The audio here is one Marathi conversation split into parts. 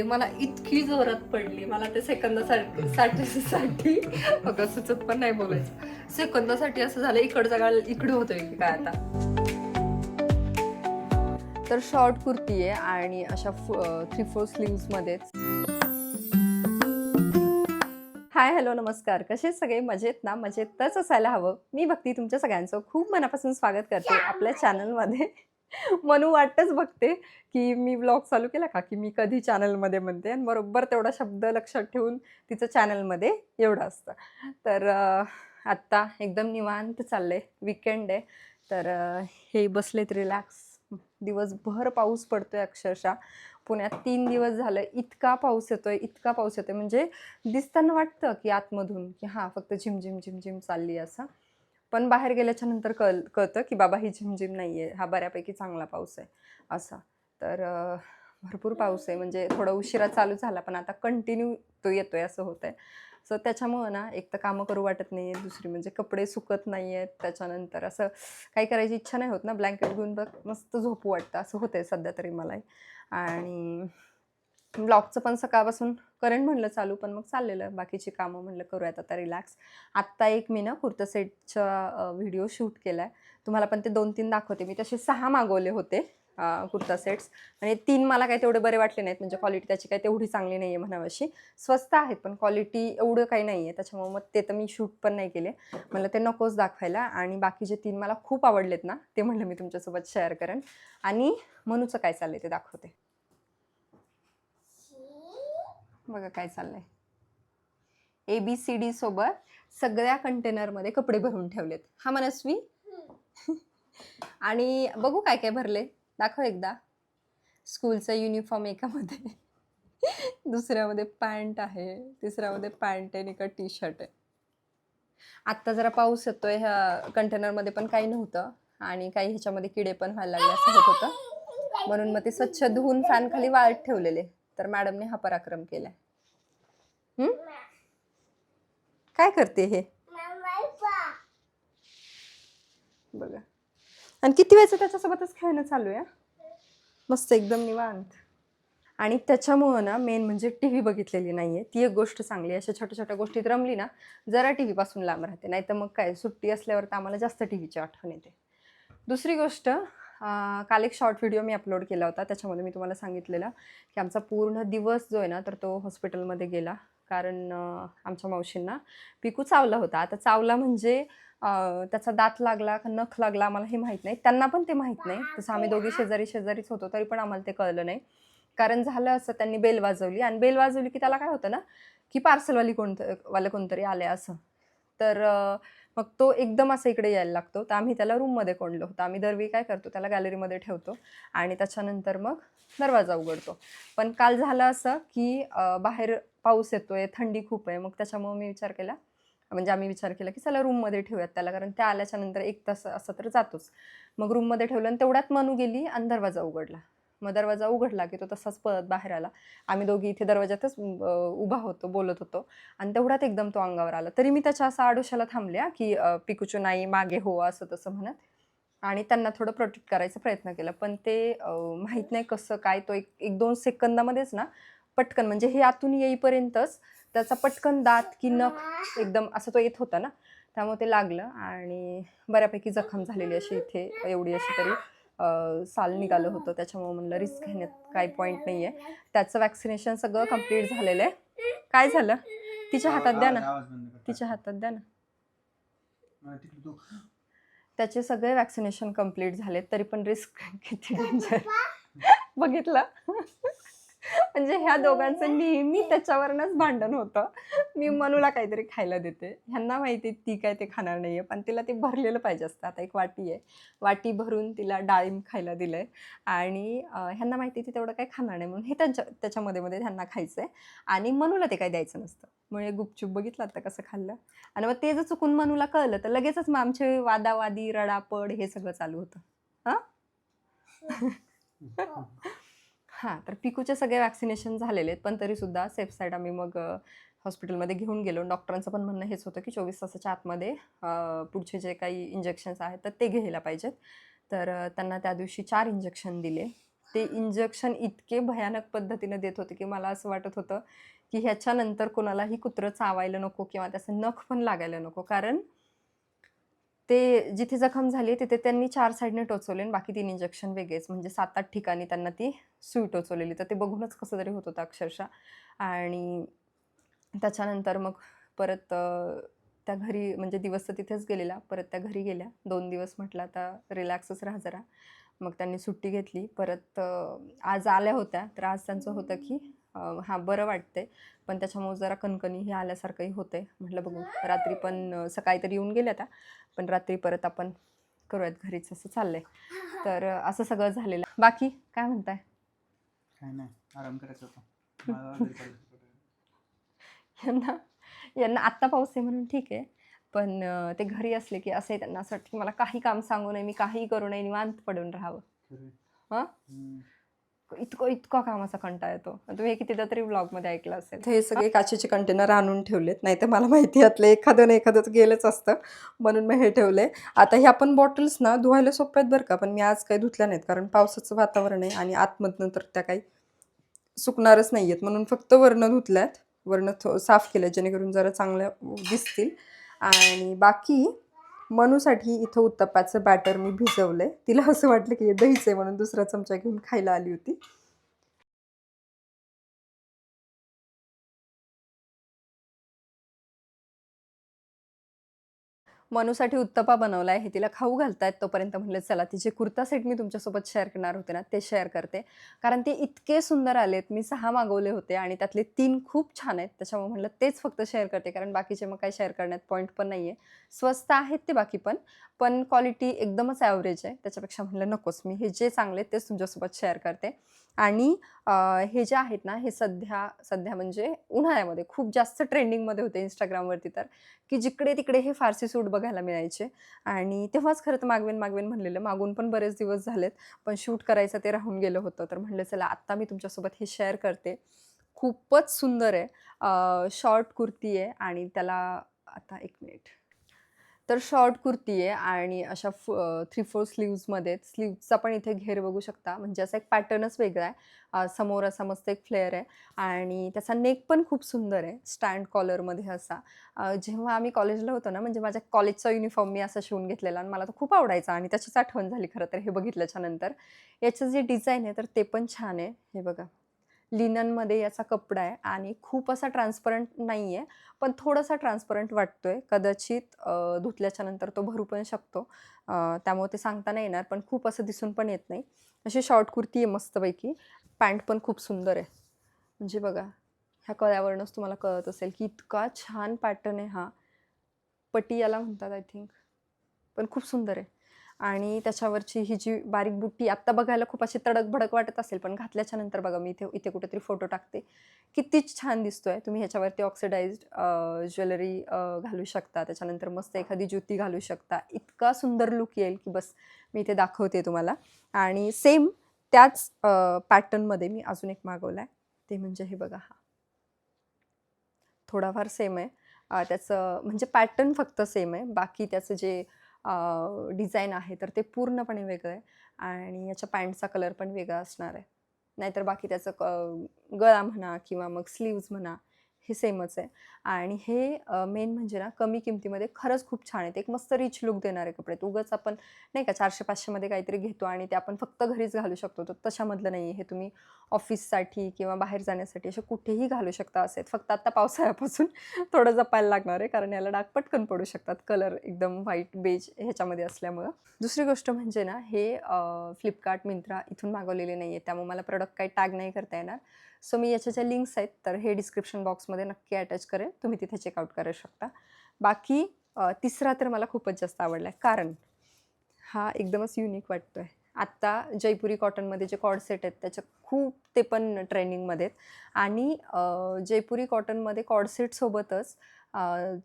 मला इतकी जोरात पडली, मला ते सेकंदासाठी बघा सुचत पण नाही बोलायचं. सेकंदासाठी असं झालं इकडचा गाल इकडे होतोय की काय आता. तर शॉर्ट कुर्ती आहे आणि अशा 3/4 स्लीव्स मध्ये. हाय हॅलो नमस्कार, कसे सगळे मजेत ना? मजेतच असायला हवं. मी भक्ती तुमच्या सगळ्यांचं खूप मनापासून स्वागत करते आपल्या चॅनलमध्ये. म्हणून वाटच बघते की मी व्लॉग चालू केला का की मी कधी चॅनलमध्ये म्हणते आणि बरोबर तेवढा शब्द लक्षात ठेवून तिचं चॅनलमध्ये एवढं असतं. तर आत्ता एकदम निवांत चाललंय, वीकेंड आहे. तर हे बसलेत रिलॅक्स. दिवसभर पाऊस पडतोय अक्षरशः. पुण्यात 3 दिवस झालं इतका पाऊस येतोय म्हणजे दिसताना वाटतं की आतमधून की हां फक्त झिमझिम झिमझिम चालली असं. पण बाहेर गेल्याच्या नंतर कळतं की बाबा ही झिमझिम नाही आहे, हा बऱ्यापैकी चांगला पाऊस आहे असा. तर भरपूर पाऊस आहे, म्हणजे थोडा उशिरा चालू झाला पण आता कंटिन्यू तो येतोय असं होतंय. सो त्याच्यामुळं ना एक तर कामं करू वाटत नाही आहे, दुसरी म्हणजे कपडे सुकत नाही आहेत. त्याच्यानंतर असं काही करायची इच्छा नाही होत ना, ब्लँकेट घेऊन बघ मस्त झोपू वाटतं असं होतंय सध्या तरी मलाही. आणि ब्लॉगचं पण सकाळपासून करेन म्हणलं चालू, पण मग चाललेलं बाकीची कामं म्हणलं करूयात आता रिलॅक्स. आत्ता एक मी ना कुर्ता सेटचा व्हिडिओ शूट केला आहे. तुम्हाला पण ते 2-3 दाखवते. मी तसे 6 मागवले होते कुर्ता सेट्स आणि 3 मला काही तेवढे बरे वाटले नाहीत, म्हणजे क्वालिटी त्याची काही तेवढी चांगली नाही आहे म्हणावं अशी. स्वस्त आहेत पण क्वालिटी एवढं काही नाही आहे, त्याच्यामुळे मग ते तर मी शूट पण नाही केले. म्हणलं ते नकोच दाखवायला. आणि बाकीचे 3 मला खूप आवडलेत ना, ते म्हणलं मी तुमच्यासोबत शेअर करेन. आणि मनूचं काय चाललंय ते दाखवते. बघा काय चाललंय. ABCD सोबत सगळ्या कंटेनरमध्ये कपडे भरून ठेवलेत. हा मनस्वी. आणि बघू काय काय भरले, दाखव एकदा. स्कूलचा युनिफॉर्म एकामध्ये, दुसऱ्यामध्ये पॅन्ट आहे, तिसऱ्यामध्ये पॅन्ट आहे आणि एका टी शर्ट आहे. आत्ता जरा पाऊस येतोय, ह्या कंटेनरमध्ये पण काही नव्हतं आणि काही ह्याच्यामध्ये किडे पण व्हायला लागले असं होत होतं. म्हणून मग ते स्वच्छ धुवून फॅन खाली वाळत ठेवलेले. तर मॅडमने हा पराक्रम केलाय. काय करते हे बघा. आणि किती वेळचं त्याच्यासोबतच खेळणं चालू आहे, मस्त एकदम निवांत. आणि त्याच्यामुळं ना मेन म्हणजे टी व्ही बघितलेली नाही आहे, ती एक गोष्ट चांगली आहे. अशा छोट्या छोट्या गोष्टीत रमली ना जरा टी व्हीपासून लांब राहते. नाही तर मग काय सुट्टी असल्यावर तर आम्हाला जास्त टी व्हीची आठवण येते. दुसरी गोष्ट, काल एक शॉर्ट व्हिडिओ मी अपलोड केला होता, त्याच्यामध्ये मी तुम्हाला सांगितलेलं की आमचा पूर्ण दिवस जो आहे ना तर तो हॉस्पिटलमध्ये गेला. कारण आमच्या मावशींना पिकू चावला होता. आता चावला म्हणजे त्याचा दात लागला का नख लागला आम्हाला हे माहीत नाही, त्यांना पण ते माहीत नाही. तसं आम्ही दोघी शेजारीच होतो तरी पण आम्हाला ते कळलं नाही. कारण झालं असं, त्यांनी बेल वाजवली आणि बेल वाजवली की त्याला काय होतं ना की पार्सलवाले कोणतरी आले असं. तर मग तो एकदम असं इकडे यायला लागतो. तर आम्ही त्याला रूममध्ये कोंडलं होतं. आम्ही दरवेळी काय करतो, त्याला गॅलरीमध्ये ठेवतो आणि त्याच्यानंतर मग दरवाजा उघडतो. पण काल झालं असं की बाहेर पाऊस येतोय, थंडी खूप आहे. मग त्याच्यामुळे आम्ही विचार केला की चला रूममध्ये ठेवूयात त्याला, कारण त्या आल्याच्या नंतर 1 तास असं तर जातोच. मग रूममध्ये ठेवलं आणि तेवढ्यात मनू गेली आणि दरवाजा उघडला. मग दरवाजा उघडला की तो तसाच पळत बाहेर आला. आम्ही दोघी इथे दरवाजातच उभा होतो, बोलत होतो आणि तेवढ्यात एकदम तो अंगावर आला. तरी मी त्याच्या असं आडोशाला थांबल्या की पिकूची नाही मागे हो असं तसं म्हणत, आणि त्यांना थोडं प्रोटेक्ट करायचा प्रयत्न केला. पण ते माहीत नाही कसं काय, तो 1-2 सेकंदामध्येच ना पटकन, म्हणजे हे आतून येईपर्यंतच त्याचा पटकन दात की नख एकदम असं तो येत होता ना, त्यामुळे ते लागलं आणि बऱ्यापैकी जखम झालेली अशी इथे एवढी अशी तरी साल निघालं होतं. त्याच्यामुळे म्हणलं रिस्क घेण्यात काही पॉईंट नाही आहे. त्याचं वॅक्सिनेशन सगळं कंप्लीट झालेलं आहे. काय झालं? तिच्या हातात द्या ना, तिच्या हातात द्या ना. त्याचे सगळे वॅक्सिनेशन कंप्लीट झाले तरी पण रिस्क किती डेंजर बघितलं. म्हणजे ह्या दोघांचं नेहमी त्याच्यावरनच भांडण होतं. मी मनूला काहीतरी खायला देते, ह्यांना माहिती ती काय ते खाणार नाहीये, पण तिला ते भरलेलं पाहिजे असतं. आता एक वाटी आहे, वाटी भरून तिला डाळिंब खायला दिलंय आणि ह्यांना माहिती ती तेवढं काही खाणार नाही म्हणून हे त्याच्यामध्ये ह्यांना खायचंय आणि मनूला ते काही द्यायचं नसतं. म्हणजे गुपचूप बघितलं आता कसं खाल्लं. आणि मग ते जर चुकून मनूला कळलं तर लगेचच मग आमचे वादावादी रडापड हे सगळं चालू होतं. हां, तर पिकूचे सगळे वॅक्सिनेशन झालेले आहेत, पण तरीसुद्धा सेफ साईड आम्ही मग हॉस्पिटलमध्ये घेऊन गेलो. डॉक्टरांचं पण म्हणणं हेच होतं की 24 तासाच्या आतमध्ये पुढचे जे काही इंजेक्शन्स आहेत तर ते घ्यायला पाहिजेत. तर त्यांना त्या दिवशी 4 इंजेक्शन दिले ते इंजेक्शन इतके भयानक पद्धतीने देत होते की मला असं वाटत होतं की ह्याच्यानंतर कोणालाही कुत्रं चावायला नको किंवा त्याचं नख पण लागायला नको. कारण ते जिथे जखम झाली तिथे त्यांनी 4 साइडने टोचवले आणि बाकी 3 इंजेक्शन वेगळेच. म्हणजे 7-8 ठिकाणी त्यांना ती सुई टोचवलेली. तर ते बघूनच कसं तरी होत होतं अक्षरशः. आणि त्याच्यानंतर मग परत त्या घरी म्हणजे दिवस तर तिथेच गेलेला. परत त्या घरी गेल्या. 2 दिवस म्हटलं आता रिलॅक्सच राहा जरा. मग त्यांनी सुट्टी घेतली. परत आज आल्या होत्या. तर आज त्यांचं होतं की हां, बरं वाटतंय. पण त्याच्यामुळे जरा कणकणी आल्यासारखंही होतंय. म्हटलं बघू रात्री पण सकाळी तर येऊन गेल्या त्या. पण रात्री परत आपण करूयात घरीच असं चाललंय. तर असं सगळं झालेलं. बाकी काय म्हणताय? काय नाही, आराम करायचा होता. मला आजारी पडायचं होतं. यांना यांना आत्ता पाऊस आहे म्हणून ठीक आहे. पण ते घरी असले की असंही त्यांना असं वाटतं की मला काही काम सांगू नये, मी काहीही करू नये, निवांत पडून राहावं. खरंय. हां? इतका कामाचा कंटाळा येतो. तुम्ही हे कितीदा तरी व्लॉगमध्ये ऐकलं असेल. हे सगळे काचेचे कंटेनर आणून ठेवलेत. नाहीतर मला माहिती यातलं एखादं ना एखादं गेलंच असतं. म्हणून मी हे ठेवलंय. आता हे आपण बॉटल्स ना धुवायला सोप्या आहेत बरं का. पण मी आज काही धुतल्या नाहीत. कारण पावसाचं वातावरण आहे आणि आतमधनं तर त्या काही सुकणारच नाही आहेत. म्हणून फक्त वरनं धुतल्यात. वरनं साफ केलं जेणेकरून जरा चांगल्या दिसतील. आणि बाकी मनूसाठी इथं उत्तप्पाचं बॅटर मी भिजवलंय. तिला असं वाटलं की हे दहीच आहे म्हणून दुसरा चमचा घेऊन खायला आली होती. मनूसाठी उत्तप्पा बनवला आहे. हे तिला खाऊ घालतायत. तोपर्यंत म्हटलं चला तिचे कुर्ता सेट मी तुमच्यासोबत शेअर करणार होते ना, ते शेअर करते. कारण ते इतके सुंदर आलेत. मी 6 मागवले होते आणि त्यातले 3 खूप छान आहेत. त्याच्यामुळे म्हटलं तेच फक्त शेअर करते. कारण बाकीचे मग काही शेअर करण्यात पॉईंट पण नाही आहे. स्वस्त आहेत ते बाकी पण क्वालिटी एकदमच ॲव्हरेज आहे. त्याच्यापेक्षा म्हटलं नकोच. मी हे जे चांगले आहेत तेच तुमच्यासोबत शेअर करते. आणि हे जे आहेत ना, हे सध्या म्हणजे उन्हाळ्यामध्ये खूप जास्त ट्रेंडिंगमध्ये होते Instagramवरती तर. की जिकडे-तिकडे हे फारसी सूट बघायला मिळायचे आणि तेव्हाच खरं तर मागवेन म्हणलेलं. मागून पण बरेच दिवस झालेत. पण शूट करायचं ते राहून गेलं होतं. तर म्हटलं चला आत्ता मी तुमच्यासोबत हे शेअर करते. खूपच सुंदर आहे. शॉर्ट कुर्ती आहे आणि त्याला आता 1 मिनिट. तर शॉर्ट कुर्ती आहे आणि अशा 3-4 स्लीव्हजमध्ये स्लीव्हजचा पण इथे घेर बघू शकता. म्हणजे असा एक पॅटर्नच वेगळा आहे. समोर असा मस्त एक फ्लेअर आहे आणि त्याचा नेक पण खूप सुंदर आहे. स्टँड कॉलरमध्ये असा. जेव्हा आम्ही कॉलेजला होतो ना, म्हणजे माझ्या कॉलेजचा युनिफॉर्म मी असा शिवून घेतलेला आणि मला तो खूप आवडायचा आणि त्याचीच आठवण झाली खरं तर हे बघितल्याच्या नंतर. याचं जे डिझाइन आहे तर ते पण छान आहे. हे बघा. लिननमध्ये याचा कपडा आहे आणि खूप असा ट्रान्सपरंट नाही आहे. पण थोडासा ट्रान्सपरंट वाटतोय. कदाचित धुतल्याच्या नंतर तो भरू पण शकतो. त्यामुळे ते सांगता नाही येणार, पण खूप असं दिसून पण येत नाही. अशी शॉर्ट कुर्ती आहे मस्तपैकी. पॅन्ट पण खूप सुंदर आहे. म्हणजे बघा, ह्या कळ्यावरूनच तुम्हाला कळत असेल की इतका छान पॅटर्न आहे हा. पटियाला म्हणतात आय थिंक. पण खूप सुंदर आहे. आणि त्याच्यावरची ही जी बारीक बुट्टी आत्ता बघायला खूप अशी तडक-भडक वाटत असेल, पण घातल्याच्या नंतर बघा मी इथे कुठेतरी फोटो टाकते. कितीच छान दिसतोय. तुम्ही ह्याच्यावरती ऑक्सिडाइज्ड ज्वेलरी घालू शकता. त्याच्यानंतर मस्त एखादी जुती घालू शकता. इतका सुंदर लूक येईल की बस मी इथे दाखवते तुम्हाला. आणि सेम त्याच पॅटर्नमध्ये मी अजून एक मागवलाय. ते म्हणजे हे बघा हा. थोडाफार सेम आहे. त्याचं म्हणजे पॅटर्न फक्त सेम आहे. बाकी त्याचं जे डिझाइन आहे तर ते पूर्णपणे वेगळं आहे आणि याच्या पॅन्टचा कलर पण वेगळा असणार आहे. नाहीतर बाकी त्याचं गळा म्हणा किंवा मग स्लीव्ज म्हणा हे सेमच आहे. आणि हे मेन म्हणजे ना कमी किमतीमध्ये खरंच खूप छान आहेत. एक मस्त रिच लूक देणारे कपडे आहेत. उगाच आपण नाही का 400-500 मध्ये काहीतरी घेतो आणि ते आपण फक्त घरीच घालू शकतो. तर तशामधलं नाही आहे. हे तुम्ही ऑफिससाठी किंवा बाहेर जाण्यासाठी असे कुठेही घालू शकता असे आहेत. फक्त आता पावसाळ्यापासून थोडं जपायला लागणार आहे कारण याला डाग पटकन पडू शकतात. कलर एकदम व्हाईट बेज ह्याच्यामध्ये असल्यामुळं. दुसरी गोष्ट म्हणजे ना हे फ्लिपकार्ट, मिंत्रा इथून मागवलेले नाही आहे. त्यामुळे मला प्रॉडक्ट काही टॅग नाही करता येणार. सो मी याच्या ज्या लिंक्स आहेत तर हे डिस्क्रिप्शन बॉक्समध्ये नक्की अटॅच करेन. तुम्ही तिथे चेकआउट करू शकता. बाकी तिसरा तर मला खूपच जास्त आवडला आहे कारण हा एकदमच युनिक वाटतोय. आत्ता जयपुरी कॉटनमध्ये जे कॉर्ड सेट आहेत त्याच्या खूप ते पण ट्रेंडिंगमध्ये आहेत आणि जयपुरी कॉटनमध्ये कॉर्ड सेटसोबतच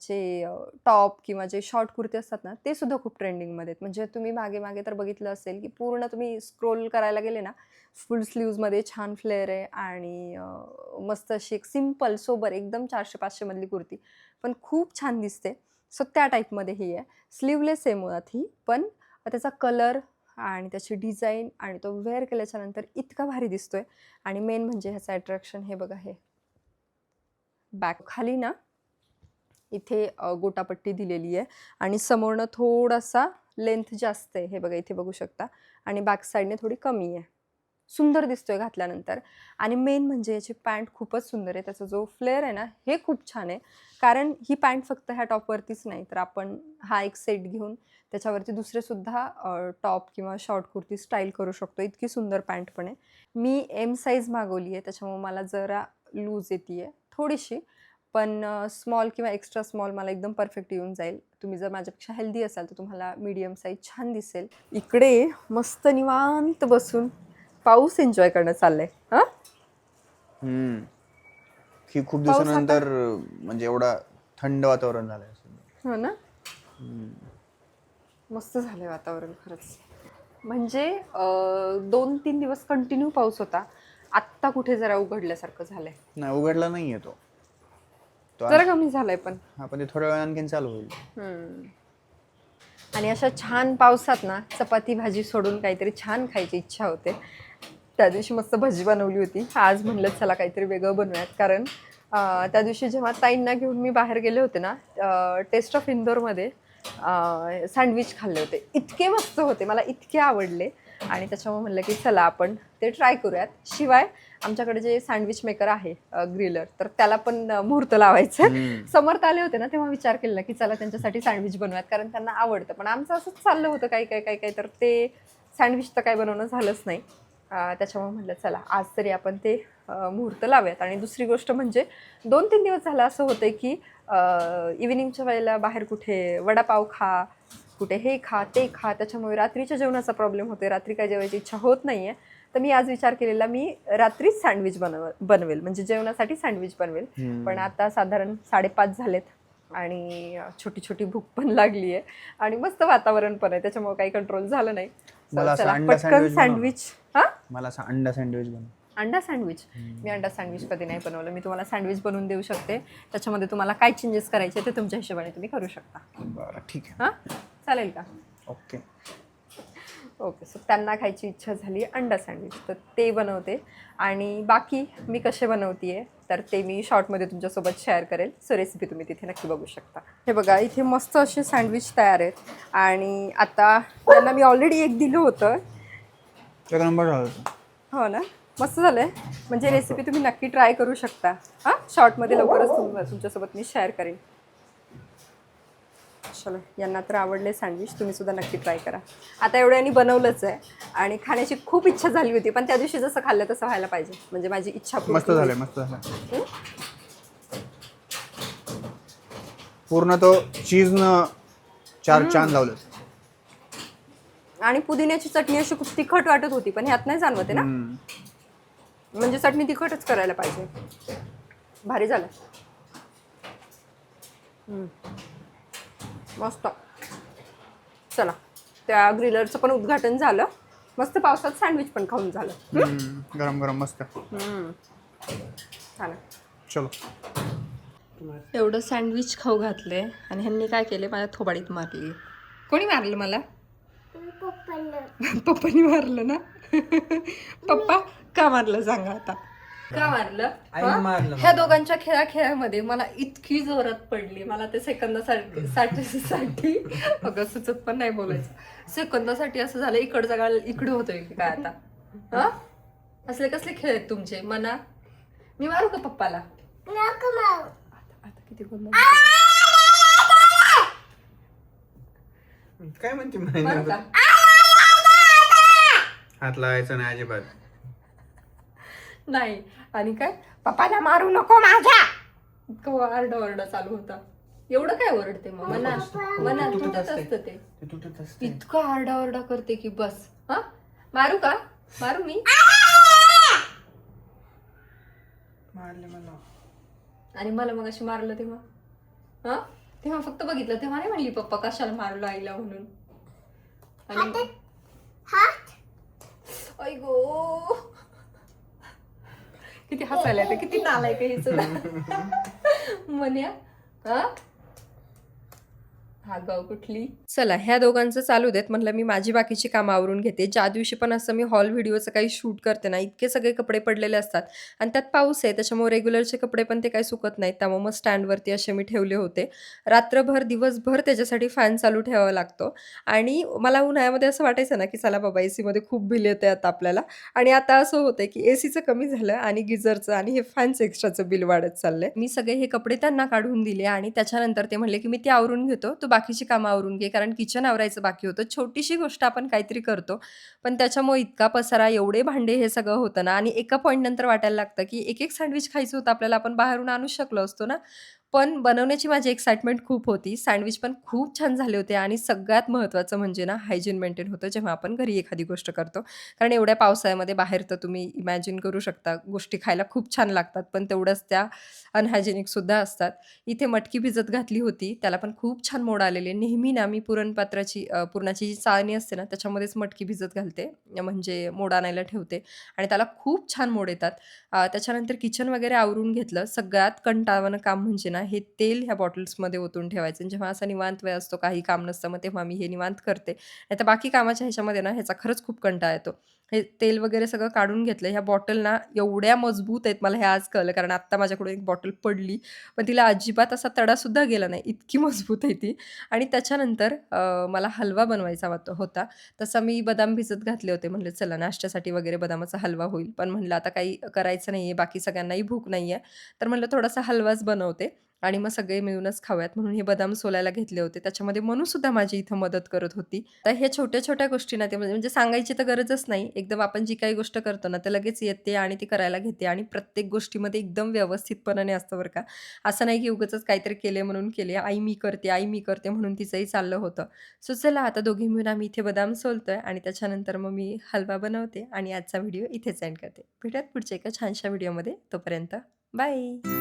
जे टॉप किंवा जे शॉर्ट कुर्ते असतात ना ते सुद्धा खूप ट्रेंडिंगमध्ये आहेत. म्हणजे तुम्ही मागे तर बघितलं असेल की पूर्ण तुम्ही स्क्रोल करायला गेले ना फुल स्लीव्जमध्ये छान फ्लेअर आहे आणि मस्त अशी एक सिंपल सोबर एकदम 400-500 मधली कुर्ती पण खूप छान दिसते. सो त्या टाईपमध्ये ही आहे. स्लीवलेस आहे मुळात ही पण त्याचा कलर आणि त्याची डिझाईन आणि तो वेअर केल्याच्या नंतर इतका भारी दिसतोय. आणि मेन म्हणजे ह्याचं अट्रॅक्शन हे बघा, हे बॅक खाली ना इथे गोटापट्टी दिलेली आहे आणि समोरनं थोडासा लेंथ जास्त आहे, हे बघा इथे बघू शकता, आणि बॅक साईडने थोडी कमी आहे. सुंदर दिसतोय घातल्यानंतर. आणि मेन म्हणजे याची पॅन्ट खूपच सुंदर आहे. त्याचा जो फ्लेअर आहे ना हे खूप छान आहे, कारण ही पॅन्ट फक्त ह्या टॉपवरतीच नाही तर आपण हा एक सेट घेऊन त्याच्यावरती दुसरे सुद्धा टॉप किंवा शॉर्ट कुर्ती स्टाईल करू शकतो. इतकी सुंदर पॅन्ट पण आहे. मी एम साईज मागवली आहे, त्याच्यामुळे मला जरा लूज येते आहे थोडीशी, पण स्मॉल किंवा एक्स्ट्रा स्मॉल मला एकदम परफेक्ट येऊन जाईल. तुम्ही जर माझ्यापेक्षा हेल्दी असाल तर तुम्हाला मीडियम साईज छान दिसेल. इकडे मस्त निवांत बसून पाऊस एन्जॉय करणं चाललंय. हा की खूप पाऊस दिवसानंतर म्हणजे एवढा थंड वातावरण झालंय. हो ना, मस्त झालंय वातावरण खरंच. म्हणजे 2-3 दिवस कंटिन्यू पाऊस होता, आत्ता कुठे जरा उघडल्यासारखं झालंय. नाही, उघडला नाहीये तो जरा कमी झालंय पण. हा, पण ते थोड्या वेळा आणखीन चालू होईल. आणि अशा छान पावसात ना चपाती भाजी सोडून काहीतरी छान खायची इच्छा होते. त्या दिवशी मस्त भजी बनवली होती. आज म्हणलं चला काहीतरी वेगळं बनवूयात, कारण त्या दिवशी जेव्हा ताईंना घेऊन मी बाहेर गेले होते ना, टेस्ट ऑफ इंदोरमध्ये सँडविच खाल्ले होते. इतके मस्त होते, मला इतके आवडले आणि त्याच्यामुळे म्हणलं की चला आपण ते ट्राय करूयात. शिवाय आमच्याकडे जे सँडविच मेकर आहे ग्रिलर, तर त्याला पण मुहूर्त लावायचं. समर्थ आले होते ना तेव्हा विचार केला की चला त्यांच्यासाठी सँडविच बनवूयात, कारण त्यांना आवडतं. पण आमचं असंच चाललं होतं काही तर ते सँडविच तर काही बनवणं झालंच नाही. त्याच्यामुळे म्हटलं चला आज तरी आपण ते मुहूर्त लावूयात. आणि दुसरी गोष्ट म्हणजे 2-3 दिवस झालं असं होतं की इव्हिनिंगच्या वेळेला बाहेर कुठे वडापाव खा, कुठे हे खा ते खा, त्याच्यामुळे रात्रीच्या जेवणाचा प्रॉब्लेम होते. रात्री काय जेवायची इच्छा होत नाही आहे. तर मी आज विचार केलेला मी रात्रीच सँडविच बनवेल, म्हणजे जेवणासाठी सँडविच बनवेल. पण आता साधारण 5:30 झालेत आणि छोटी छोटी भूक पण लागली आहे आणि मस्त वातावरण पण आहे, त्याच्यामुळे काही कंट्रोल झालं नाही. मला चला अंडा पटकन सँडविच सँडविच. हा, मला अंडा सँडविच बनव. अंडा सँडविच. मी अंडा सँडविच कधी नाही बनवलं. मी तुम्हाला सँडविच बनवून देऊ शकते. त्याच्यामध्ये तुम्हाला काय चेंजेस करायचे ते तुमच्या हिशोबाने तुम्ही करू शकता. बरं, ठीक आहे. हां, चालेल का? ओके. सो त्यांना खायची इच्छा झाली अंडा सँडविच, तर ते बनवते. आणि बाकी मी कसे बनवते तर ते मी शॉर्टमध्ये तुमच्यासोबत शेअर करेल. सो रेसिपी तुम्ही तिथे नक्की बघू शकता. हे बघा इथे मस्त असे सँडविच तयार आहेत. आणि आता त्यांना मी ऑलरेडी एक दिलं होतं. एक नंबर झालं. हो ना, मस्त झालं आहे. म्हणजे रेसिपी तुम्ही नक्की ट्राय करू शकता. हां, शॉर्टमध्ये लवकरच तुमच्यासोबत मी शेअर करेन. चलो, यांना तर आवडले सँडविच, तुम्ही सुद्धा नक्की ट्राय करा. आता एवढ्यांनी बनवलंच आहे आणि खाण्याची खूप इच्छा झाली होती, पण त्या दिवशी जसं खाल्लं तसं व्हायला पाहिजे, म्हणजे माझी इच्छा मस्त झालंय, मस्त झालं. पूर्ण तो चीजनं 4 चांद लावलं. आणि पुदिन्याची चटणी अशी खूप तिखट वाटत होती, पण ह्यात नाही जाणवते ना, म्हणजे चटणी तिखटच करायला पाहिजे. भारी झालं, मस्त. चला, त्या ग्रिलरचं पण उद्घाटन झालं. मस्त पावसात सँडविच पण खाऊन झालं. गरम गरम मस्त. छान. चलो, एवढं सँडविच खाऊ घातले आणि ह्यांनी काय केले, माझ्या थोबाडीत मारली. कोणी मारलं मला? पप्पानी मारलं ना. पप्पा का मारलं सांगा आता, का मारलं? ह्या दोघांच्या खेळामध्ये मला इतकी जोरात पडली. मला ते सेकंदासाठी अगं सुचत पण नाही बोलायचं. सेकंदासाठी असं झालं इकडं जागा इकडे होतोय की काय आता. हा, असले कसले खेळ आहेत तुमचे? मना, मी मारू का पप्पाला? आता किती बोलणार, काय म्हणते? मारू का? हात लावायचा नाही अजिबात. नाही. आणि काय, पप्पाला मारू नको माझ्या, इतकं आरडा चालू होता. एवढं काय ओरडते मग? मना तुटत असतं ते, इतकं आरडा करते की बस. हा, मारू का? मारू मी? मारले मला. आणि मला मग अशी मारलं तेव्हा? हा, तेव्हा फक्त बघितलं, तेव्हा नाही म्हणली पप्पा कशाला मारलं आईला म्हणून. आणि आई गो, किती हसायला येते, किती नालायक आहे हिचं. म्हण्या. हा आगाऊ कुठली. चला ह्या दोघांचं चालू देत, म्हटलं मी माझी बाकीची कामं आवरून घेते. ज्या दिवशी पण असं मी हॉल व्हिडिओचं काही शूट करते ना, इतके सगळे कपडे पडलेले असतात आणि त्यात पाऊस आहे, त्याच्यामुळे रेग्युलरचे कपडे पण ते काही सुकत नाहीत. त्यामुळे मग स्टँडवरती असे मी ठेवले होते. रात्रभर दिवसभर त्याच्यासाठी फॅन चालू ठेवावा लागतो आणि मला उन्हाळ्यामध्ये असं वाटायचं ना, की चला बाबा एसीमध्ये खूप बिल येते आता आपल्याला आणि आता असं होतंय, की एसीचं कमी झालं आणि गिझरचं आणि हे फॅनचं एक्स्ट्राचं बिल वाढत चाललंय. मी सगळे हे कपडे त्यांना काढून दिले आणि त्याच्यानंतर ते म्हणले, की "मी ते आवरून घेतो, तू बाकीची कामं आवरून घे." कारण किचन आवरायचं बाकी होतं. छोटीशी गोष्ट आपण काहीतरी करतो, पण त्याच्यामुळे इतका पसारा, एवढे भांडे, हे सगळं होतं ना आणि एका पॉइंट नंतर वाटायला लागतं, की एक सँडविच खायचं होतं आपल्याला, आपण बाहेरून आणूच शकलो असतो ना. पण बनवण्याची माझी एक्साइटमेंट खूप होती. सँडविच पण खूप छान झाले होते आणि सगळ्यात महत्त्वाचं म्हणजे ना हायजीन मेंटेन होतं जेव्हा आपण घरी एखादी गोष्ट करतो. कारण एवढ्या पावसाळ्यामध्ये बाहेर तर तुम्ही इमॅजिन करू शकता गोष्टी खायला खूप छान लागतात, पण तेवढ्याच त्या अनहायजेनिकसुद्धा असतात. इथे मटकी भिजत घातली होती, त्याला पण खूप छान मोड आलेले. नेहमी ना मी पुरणाची जी चाळणी असते ना त्याच्यामध्येच मटकी भिजत घालते, म्हणजे मोड आणायला ठेवते आणि त्याला खूप छान मोड येतात. त्याच्यानंतर किचन वगैरे आवरून घेतलं. सगळ्यात कंटाळवाणं काम म्हणजे ना हे तेल ह्या बॉटल्समध्ये ओतून ठेवायचं आणि जेव्हा असा निवांत वेळ असतो, काही काम नसतं, मग तेव्हा मी हे निवांत करते. नाहीतर बाकी कामाच्या ह्याच्यामध्ये ना ह्याचा खरंच खूप कंटाळा येतो. हे तेल वगैरे सगळं काढून घेतलं. ह्या बॉटल ना एवढ्या मजबूत आहेत, मला हे आज कळलं, कारण आत्ता माझ्याकडून एक बॉटल पडली, पण तिला अजिबात असा तडासुद्धा गेला नाही, इतकी मजबूत आहे ती. आणि त्याच्यानंतर मला हलवा बनवायचा होता. तसा मी बदाम भिजत घातले होते. म्हटलं चला नाश्त्यासाठी वगैरे बदामाचा हलवा होईल. पण म्हटलं आता काही करायचं नाहीये, बाकी सगळ्यांनाही भूक नाहीये. तर म्हटलं थोडासा हलवाच बनवते आणि मग सगळे मिळूनच खाऊयात म्हणून हे बदाम सोलायला घेतले होते. त्याच्यामध्ये मनूसुद्धा माझी इथं मदत करत होती. तर ह्या छोट्या-छोट्या गोष्टी ना, ते म्हणजे सांगायची तर गरजच नाही. एकदम आपण जी काही गोष्ट करतो ना, तर लगेच येते आणि ती करायला घेते आणि प्रत्येक गोष्टीमध्ये एकदम व्यवस्थितपणाने असतं बरं का. असं नाही की उगाचच काहीतरी केले म्हणून केले. आई मी करते म्हणून तिचंही चाललं होतं. सो चला आता दोघी मिळून आम्ही इथे बदाम सोलतोय आणि त्याच्यानंतर मग मी हलवा बनवते आणि आजचा व्हिडिओ इथेच एंड करते. भेटूयात पुढच्या एका छानशा व्हिडिओमध्ये. तोपर्यंत बाय.